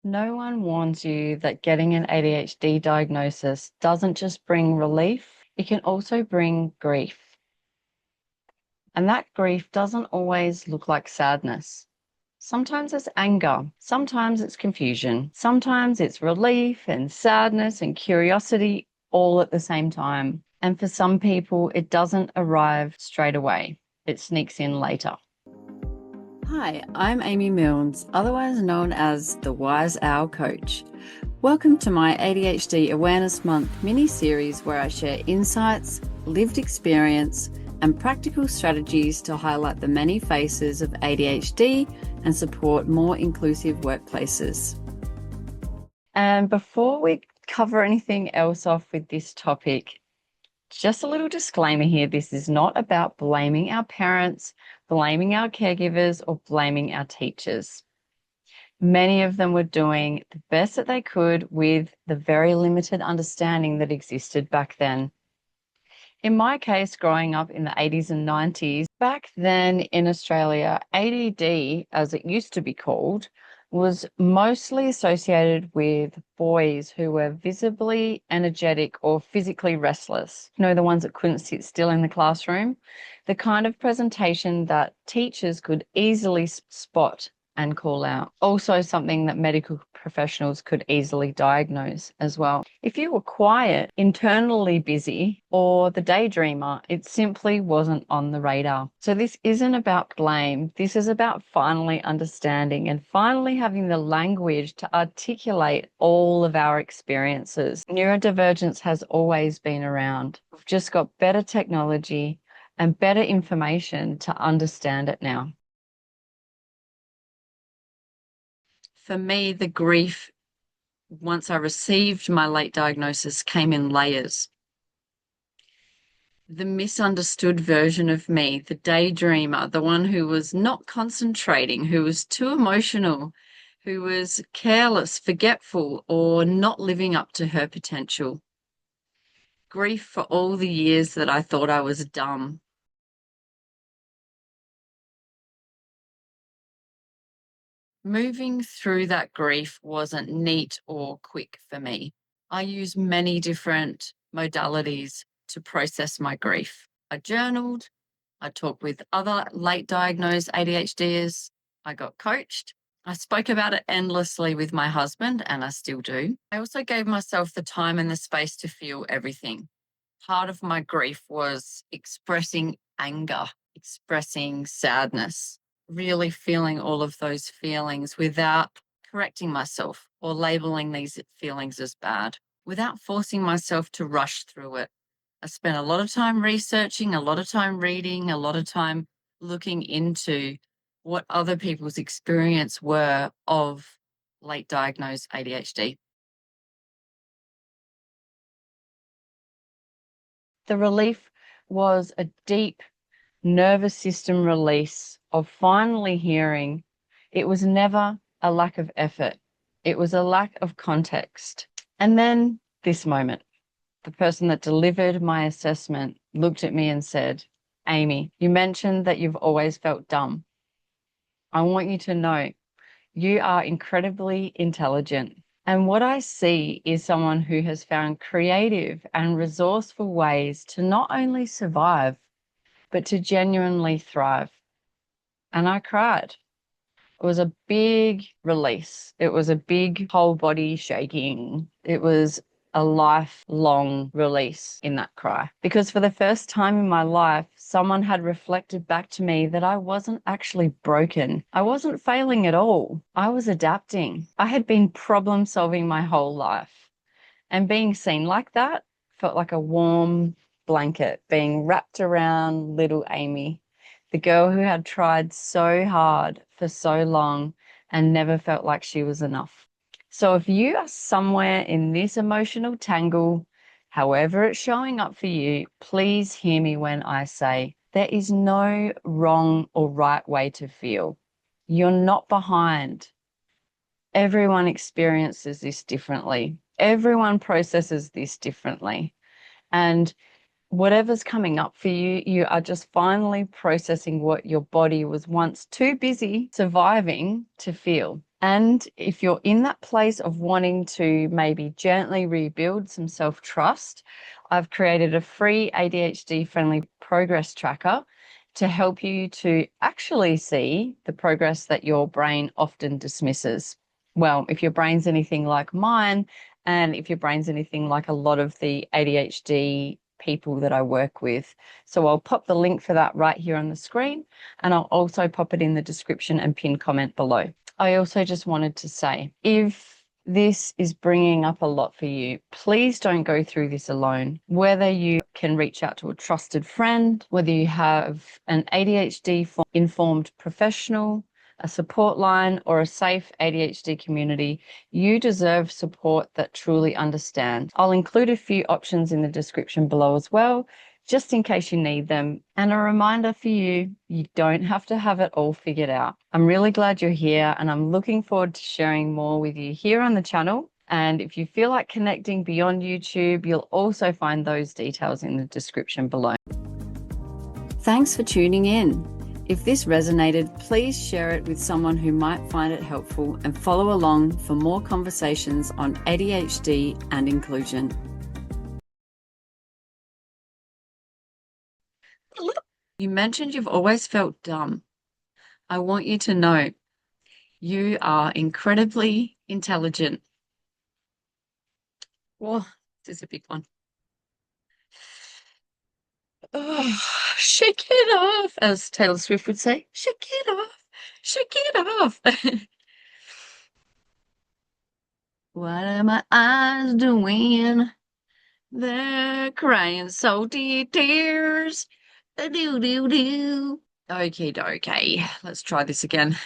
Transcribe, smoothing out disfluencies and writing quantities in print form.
No one warns you that getting an ADHD diagnosis doesn't just bring relief, it can also bring grief. And that grief doesn't always look like sadness. Sometimes it's anger, sometimes it's confusion, sometimes it's relief and sadness and curiosity all at the same time. And for some people, it doesn't arrive straight away, it sneaks in later. Hi, I'm Amy Milnes, otherwise known as the Wise Owl Coach. Welcome to my ADHD Awareness Month mini-series where I share insights, lived experience, and practical strategies to highlight the many faces of ADHD and support more inclusive workplaces. And before we cover anything else off with this topic, just a little disclaimer here. This is not about blaming our parents, blaming our caregivers, or blaming our teachers. Many of them were doing the best that they could with the very limited understanding that existed back then. In my case, growing up in the 80s and 90s, back then in Australia, ADD, as it used to be called, was mostly associated with boys who were visibly energetic or physically restless. You know, the ones that couldn't sit still in the classroom. The kind of presentation that teachers could easily spot and call out. Also something that medical professionals could easily diagnose as well. If you were quiet, internally busy, or the daydreamer, it simply wasn't on the radar. So this isn't about blame. This is about finally understanding and finally having the language to articulate all of our experiences. Neurodivergence has always been around. We've just got better technology and better information to understand it now. For me, the grief, once I received my late diagnosis, came in layers. The misunderstood version of me, the daydreamer, the one who was not concentrating, who was too emotional, who was careless, forgetful, or not living up to her potential. Grief for all the years that I thought I was dumb. Moving through that grief wasn't neat or quick for me. I use many different modalities to process my grief. I journaled, I talked with other late diagnosed ADHDers, I got coached, I spoke about it endlessly with my husband, and I still do. I also gave myself the time and the space to feel everything. Part of my grief was expressing anger, expressing sadness, really feeling all of those feelings without correcting myself or labeling these feelings as bad, without forcing myself to rush through it. I spent a lot of time researching, a lot of time reading, a lot of time looking into what other people's experience were of late diagnosed ADHD. The relief was a deep nervous system release of finally hearing. It was never a lack of effort. It was a lack of context. And then this moment, the person that delivered my assessment looked at me and said, "Amy, you mentioned that you've always felt dumb. I want you to know you are incredibly intelligent." And what I see is someone who has found creative and resourceful ways to not only survive, but to genuinely thrive. And I cried. It was a big release. It was a big whole body shaking. It was a lifelong release in that cry. Because for the first time in my life, someone had reflected back to me that I wasn't actually broken. I wasn't failing at all. I was adapting. I had been problem solving my whole life. And being seen like that felt like a warm blanket being wrapped around little Amy, the girl who had tried so hard for so long and never felt like she was enough. So if you are somewhere in this emotional tangle, however it's showing up for you, please hear me when I say there is no wrong or right way to feel. You're not behind. Everyone experiences this differently. Everyone processes this differently. And whatever's coming up for you, you are just finally processing what your body was once too busy surviving to feel. And if you're in that place of wanting to maybe gently rebuild some self-trust, I've created a free ADHD-friendly progress tracker to help you to actually see the progress that your brain often dismisses. Well, if your brain's anything like mine, and if your brain's anything like a lot of the ADHD people that I work with. So I'll pop the link for that right here on the screen, and I'll also pop it in the description and pinned comment below. I also just wanted to say, if this is bringing up a lot for you, please don't go through this alone. Whether you can reach out to a trusted friend, whether you have an ADHD informed professional, a support line, or a safe ADHD community, you deserve support that truly understands. I'll include a few options in the description below as well, just in case you need them. And a reminder for you, you don't have to have it all figured out. I'm really glad you're here, and I'm looking forward to sharing more with you here on the channel. And if you feel like connecting beyond YouTube, you'll also find those details in the description below. Thanks for tuning in. If this resonated, please share it with someone who might find it helpful, and follow along for more conversations on ADHD and inclusion. You mentioned you've always felt dumb. I want you to know you are incredibly intelligent. Whoa, this is a big one. Oh, shake it off, as Taylor Swift would say. Shake it off, shake it off. What are my eyes doing? They're crying salty tears. Do do do. Okay, let's try this again.